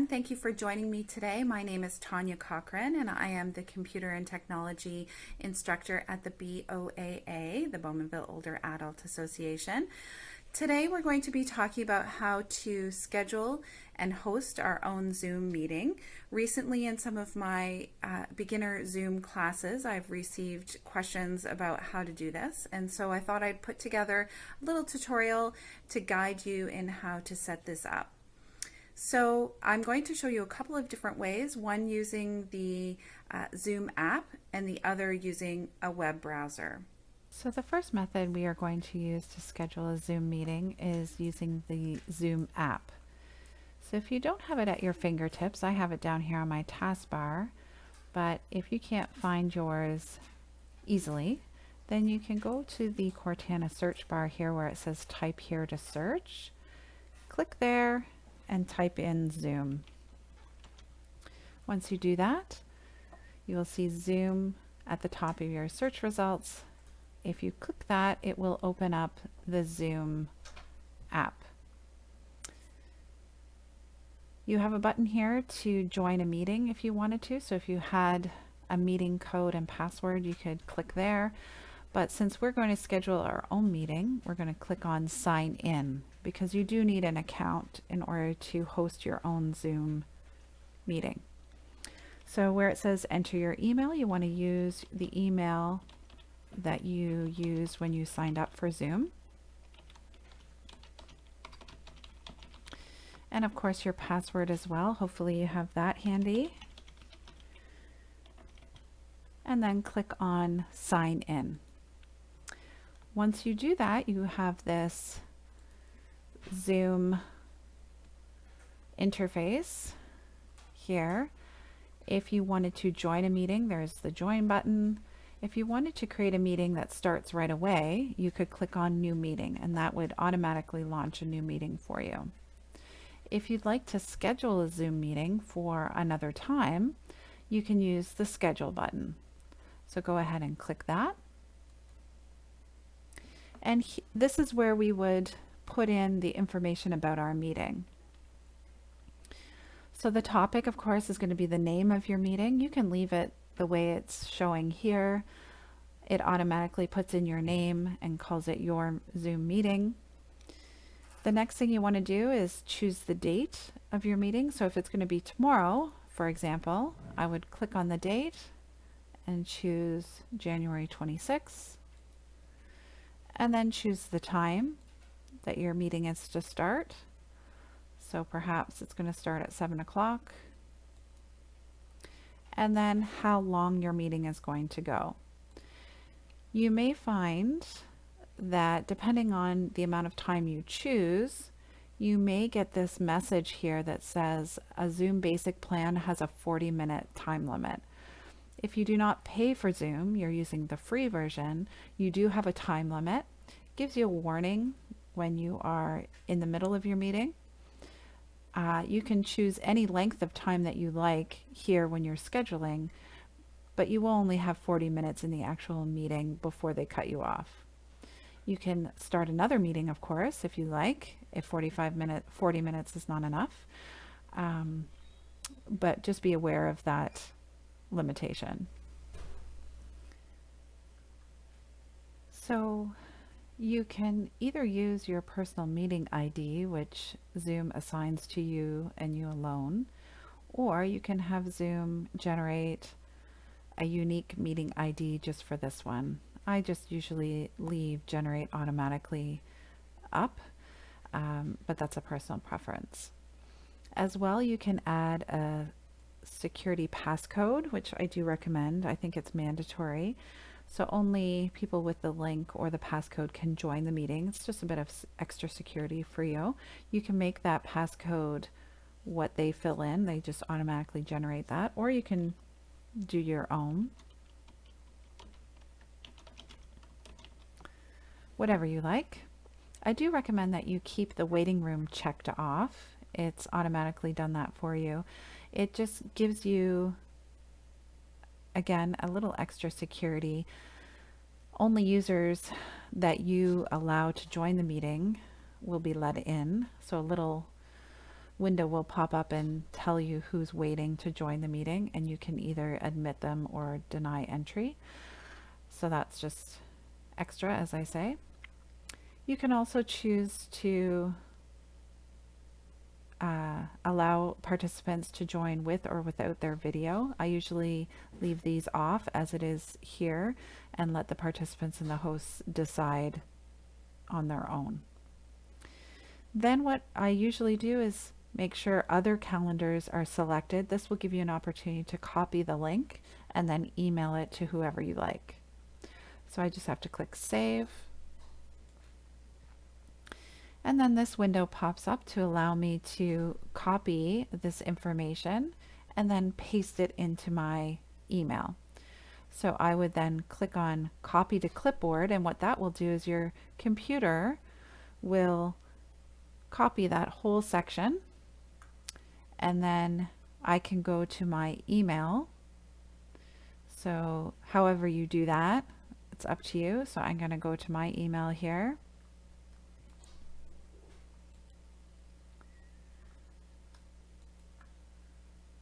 everyone. Thank you for joining me today. My name is Tanya Cochrane, and I am the Computer and Technology Instructor at the BOAA, the Bowmanville Older Adult Association. Today we're going to be talking about how to schedule and host our own Zoom meeting. Recently in some of my beginner Zoom classes, I've received questions about how to do this, and so I thought I'd put together a little tutorial to guide you in how to set this up. So I'm going to show you a couple of different ways, one using the Zoom app and the other using a web browser. So the first method we are going to use to schedule a Zoom meeting is using the Zoom app. So if you don't have it at your fingertips, I have it down here on my taskbar, but if you can't find yours easily, then you can go to the Cortana search bar here where it says type here to search. Click there and type in Zoom. Once you do that, you will see Zoom at the top of your search results. If you click that, it will open up the Zoom app. You have a button here to join a meeting if you wanted to. So if you had a meeting code and password, you could click there. But since we're going to schedule our own meeting, we're going to click on Sign In, because you do need an account in order to host your own Zoom meeting. So where it says enter your email, you want to use the email that you used when you signed up for Zoom. And of course your password as well. Hopefully you have that handy. And then click on Sign In. Once you do that, you have this Zoom interface here. If you wanted to join a meeting, there's the join button. If you wanted to create a meeting that starts right away, you could click on New Meeting, and that would automatically launch a new meeting for you. If you'd like to schedule a Zoom meeting for another time, you can use the Schedule button. So go ahead and click that. And this is where we would put in the information about our meeting. So the topic, of course, is going to be the name of your meeting. You can leave it the way it's showing here. It automatically puts in your name and calls it your Zoom meeting. The next thing you want to do is choose the date of your meeting. So if it's going to be tomorrow, for example, I would click on the date and choose January 26th. And then choose the time that your meeting is to start. So perhaps it's going to start at 7 o'clock. And then how long your meeting is going to go. You may find that depending on the amount of time you choose, you may get this message here that says a Zoom basic plan has a 40-minute time limit. If you do not pay for Zoom, you're using the free version, you do have a time limit. It gives you a warning when you are in the middle of your meeting. You can choose any length of time that you like here when you're scheduling, but you will only have 40 minutes in the actual meeting before they cut you off. You can start another meeting, of course, if you like, if 40 minutes is not enough. But just be aware of that limitation. So you can either use your personal meeting ID, which Zoom assigns to you and you alone, or you can have Zoom generate a unique meeting ID just for this one. I just usually leave generate automatically up, but that's a personal preference. As well, you can add a security passcode, which I do recommend. I think it's mandatory. So only people with the link or the passcode can join the meeting. It's just a bit of extra security for you. You can make that passcode what they fill in. They just automatically generate that, or you can do your own. Whatever you like. I do recommend that you keep the waiting room checked off. It's automatically done that for you. It just gives you, again, a little extra security. Only users that you allow to join the meeting will be let in. So a little window will pop up and tell you who's waiting to join the meeting, and you can either admit them or deny entry. So that's just extra, as I say. You can also choose to allow participants to join with or without their video. I usually leave these off as it is here and let the participants and the hosts decide on their own. Then what I usually do is make sure other calendars are selected. This will give you an opportunity to copy the link and then email it to whoever you like. So I just have to click Save. And then this window pops up to allow me to copy this information and then paste it into my email. So I would then click on Copy to Clipboard, and what that will do is your computer will copy that whole section, and then I can go to my email. So however you do that, it's up to you. So I'm going to go to my email here.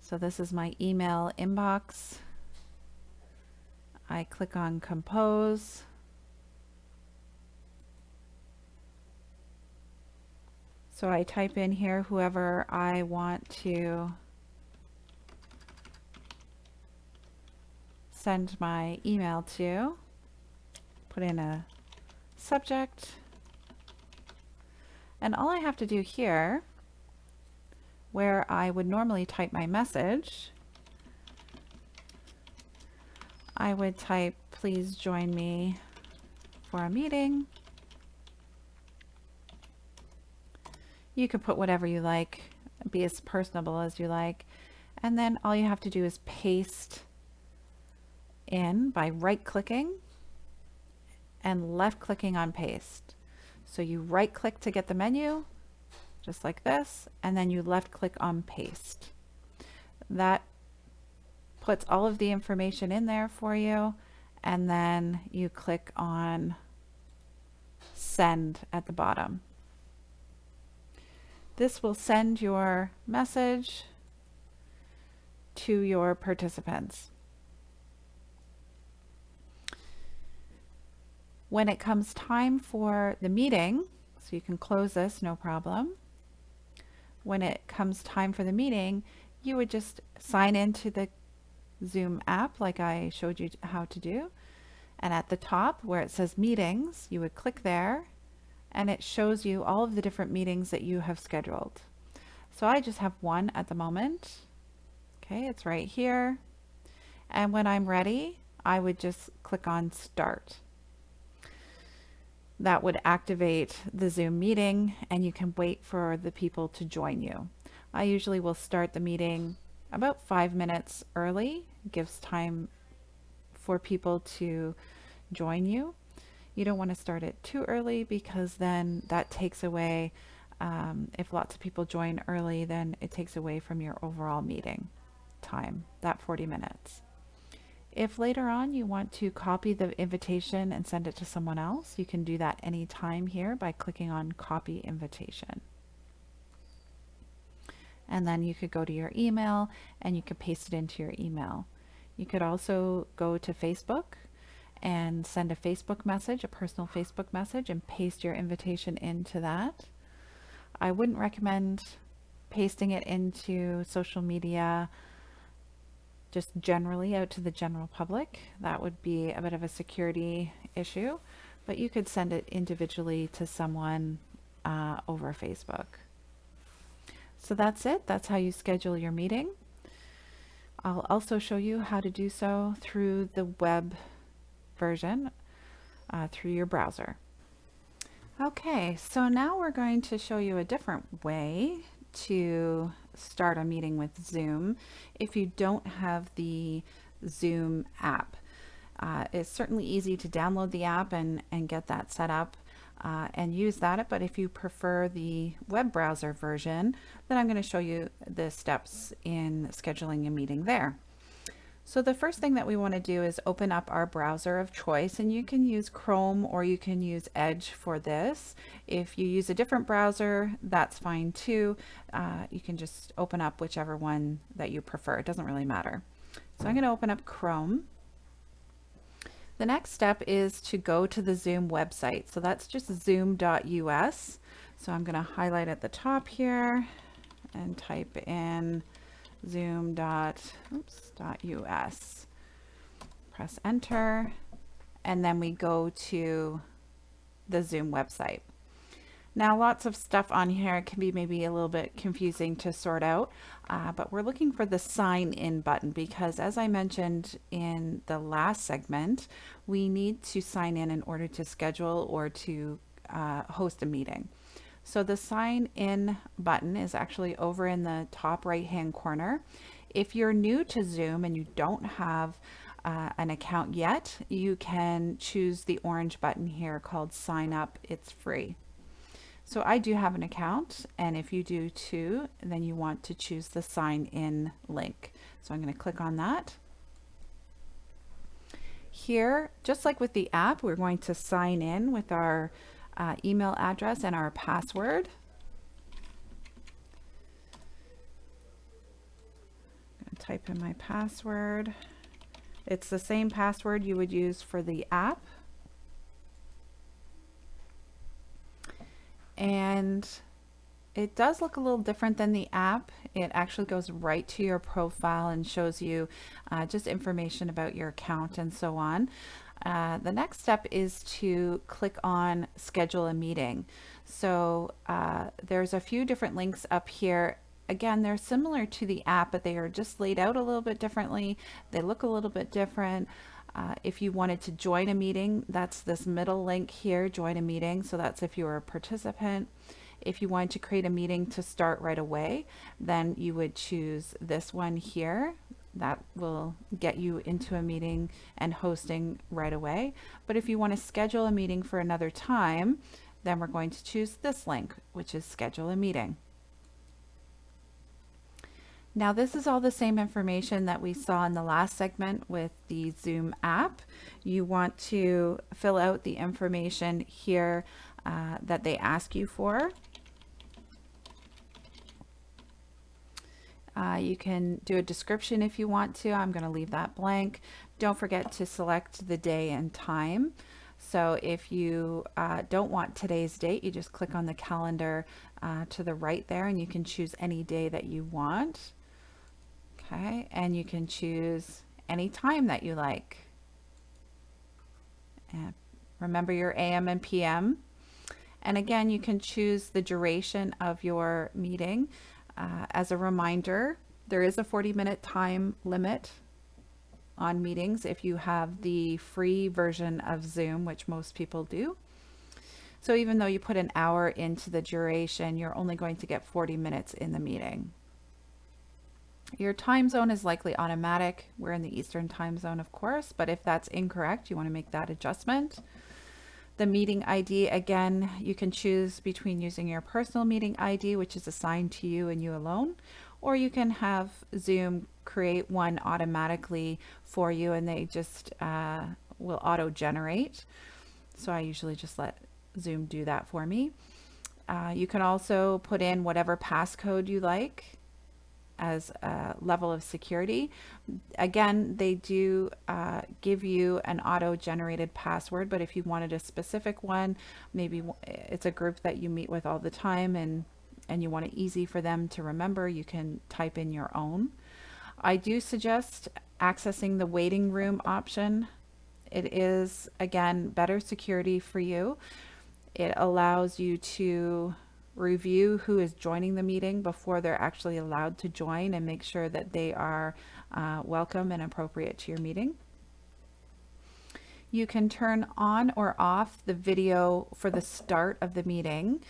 So this is my email inbox. I click on Compose. So I type in here whoever I want to send my email to. Put in a subject. And all I have to do here, where I would normally type my message, I would type, "Please join me for a meeting." You could put whatever you like, be as personable as you like, and then all you have to do is paste in by right-clicking and left-clicking on paste. So you right-click to get the menu, just like this, and then you left-click on paste. That puts all of the information in there for you, and then you click on Send at the bottom. This will send your message to your participants. When it comes time for the meeting, so you can close this, no problem. When it comes time for the meeting, you would just sign into the Zoom app like I showed you how to do. And at the top where it says meetings, you would click there and it shows you all of the different meetings that you have scheduled. So I just have one at the moment. Okay, it's right here. And when I'm ready, I would just click on Start. That would activate the Zoom meeting and you can wait for the people to join you. I usually will start the meeting about 5 minutes early. It gives time for people to join you. You don't want to start it too early because then that takes away, if lots of people join early, then it takes away from your overall meeting time, that 40 minutes. If later on you want to copy the invitation and send it to someone else, you can do that anytime here by clicking on Copy Invitation. And then you could go to your email and you could paste it into your email. You could also go to Facebook and send a Facebook message, a personal Facebook message, and paste your invitation into that. I wouldn't recommend pasting it into social media just generally out to the general public. That would be a bit of a security issue, but you could send it individually to someone over Facebook. So that's it. That's how you schedule your meeting. I'll also show you how to do so through the web version through your browser. Okay, so now we're going to show you a different way to start a meeting with Zoom if you don't have the Zoom app. It's certainly easy to download the app and get that set up and use that, but if you prefer the web browser version, then I'm going to show you the steps in scheduling a meeting there. So the first thing that we want to do is open up our browser of choice, and you can use Chrome or you can use Edge for this. If you use a different browser, that's fine too. You can just open up whichever one that you prefer. It doesn't really matter. So I'm going to open up Chrome. The next step is to go to the Zoom website. So that's just zoom.us. So I'm going to highlight at the top here and type in zoom.us. Press enter, and then we go to the Zoom website. Now, lots of stuff on here can be maybe a little bit confusing to sort out, but we're looking for the sign in button because, as I mentioned in the last segment, we need to sign in order to schedule or to host a meeting. So the sign in button is actually over in the top right hand corner. If you're new to Zoom and you don't have an account yet, you can choose the orange button here called sign up. It's free. So I do have an account, and if you do too, then you want to choose the sign in link. So I'm going to click on that. Here, just like with the app, we're going to sign in with our email address and our password. I'm going to type in my password. It's the same password you would use for the app. And it does look a little different than the app. It actually goes right to your profile and shows you just information about your account and so on. The next step is to click on schedule a meeting. So there's a few different links up here. Again, they're similar to the app, but they are just laid out a little bit differently. They look a little bit different. If you wanted to join a meeting, that's this middle link here, join a meeting. So that's if you were a participant. If you wanted to create a meeting to start right away, then you would choose this one here. That will get you into a meeting and hosting right away. But if you want to schedule a meeting for another time, then we're going to choose this link, which is schedule a meeting. Now this is all the same information that we saw in the last segment with the Zoom app. You want to fill out the information here that they ask you for. You can do a description if you want to. I'm going to leave that blank. Don't forget to select the day and time. So if you don't want today's date, you just click on the calendar to the right there and you can choose any day that you want. Okay, and you can choose any time that you like. And remember your AM and PM. And again, you can choose the duration of your meeting. As a reminder, there is a 40-minute time limit on meetings if you have the free version of Zoom, which most people do. So even though you put an hour into the duration, you're only going to get 40 minutes in the meeting. Your time zone is likely automatic. We're in the Eastern time zone, of course, but if that's incorrect, you want to make that adjustment. The meeting ID, again, you can choose between using your personal meeting ID, which is assigned to you and you alone, or you can have Zoom create one automatically for you and they just will auto-generate. So I usually just let Zoom do that for me. You can also put in whatever passcode you like as a level of security. Again, they do give you an auto-generated password, but if you wanted a specific one, maybe it's a group that you meet with all the time and you want it easy for them to remember, you can type in your own. I do suggest accessing the waiting room option. It is, again, better security for you. It allows you to review who is joining the meeting before they're actually allowed to join and make sure that they are welcome and appropriate to your meeting. You can turn on or off the video for the start of the meeting.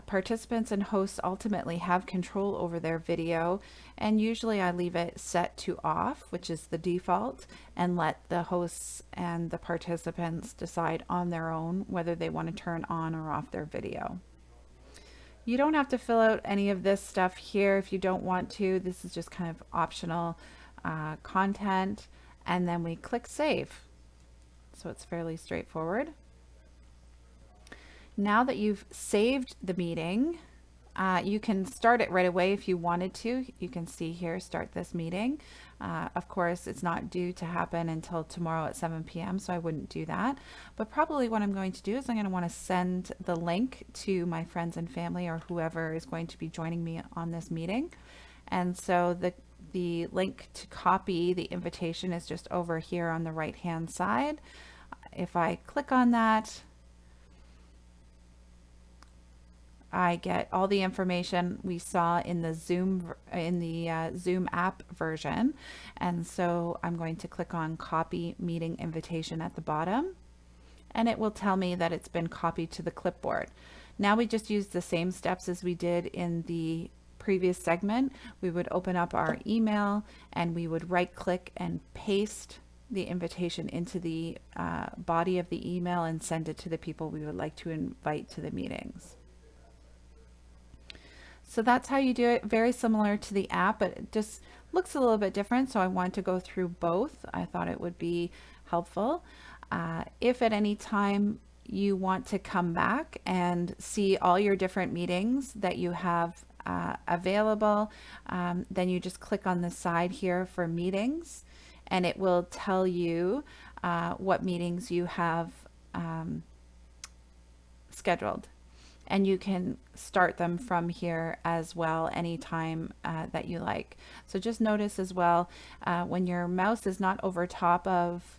Participants and hosts ultimately have control over their video, and usually I leave it set to off, which is the default, and let the hosts and the participants decide on their own whether they want to turn on or off their video. You don't have to fill out any of this stuff here if you don't want to. This is just kind of optional. content, and then we click save. So it's fairly straightforward. Now that you've saved the meeting, you can start it right away if you wanted to. You can see here, start this meeting. Of course, it's not due to happen until tomorrow at 7 p.m., so I wouldn't do that. But probably what I'm going to do is I'm going to want to send the link to my friends and family or whoever is going to be joining me on this meeting. And so the link to copy the invitation is just over here on the right-hand side. If I click on that, I get all the information we saw in the Zoom app version. And so I'm going to click on copy meeting invitation at the bottom, and it will tell me that it's been copied to the clipboard. Now we just use the same steps as we did in the previous segment. We would open up our email and we would right click and paste the invitation into the body of the email and send it to the people we would like to invite to the meetings. So that's how you do it. Very similar to the app, but it just looks a little bit different. So I wanted to go through both. I thought it would be helpful. If at any time you want to come back and see all your different meetings that you have available, then you just click on the side here for meetings, and it will tell you what meetings you have scheduled. And you can start them from here as well anytime that you like. So just notice as well, when your mouse is not over top of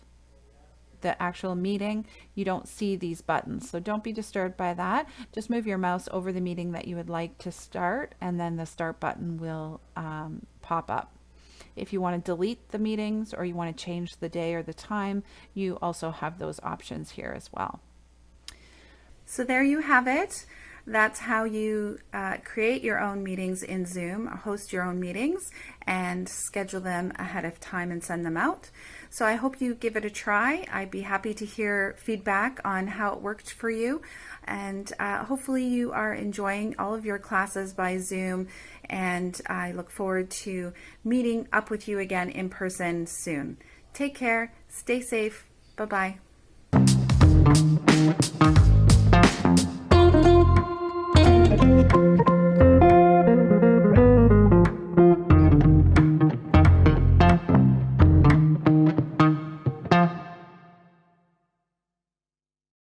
the actual meeting, you don't see these buttons. So don't be disturbed by that. Just move your mouse over the meeting that you would like to start, and then the start button will pop up. If you want to delete the meetings or you want to change the day or the time, you also have those options here as well. So there you have it. That's how you create your own meetings in Zoom, host your own meetings, and schedule them ahead of time and send them out. So I hope you give it a try. I'd be happy to hear feedback on how it worked for you. And hopefully you are enjoying all of your classes by Zoom. And I look forward to meeting up with you again in person soon. Take care. Stay safe. Bye-bye.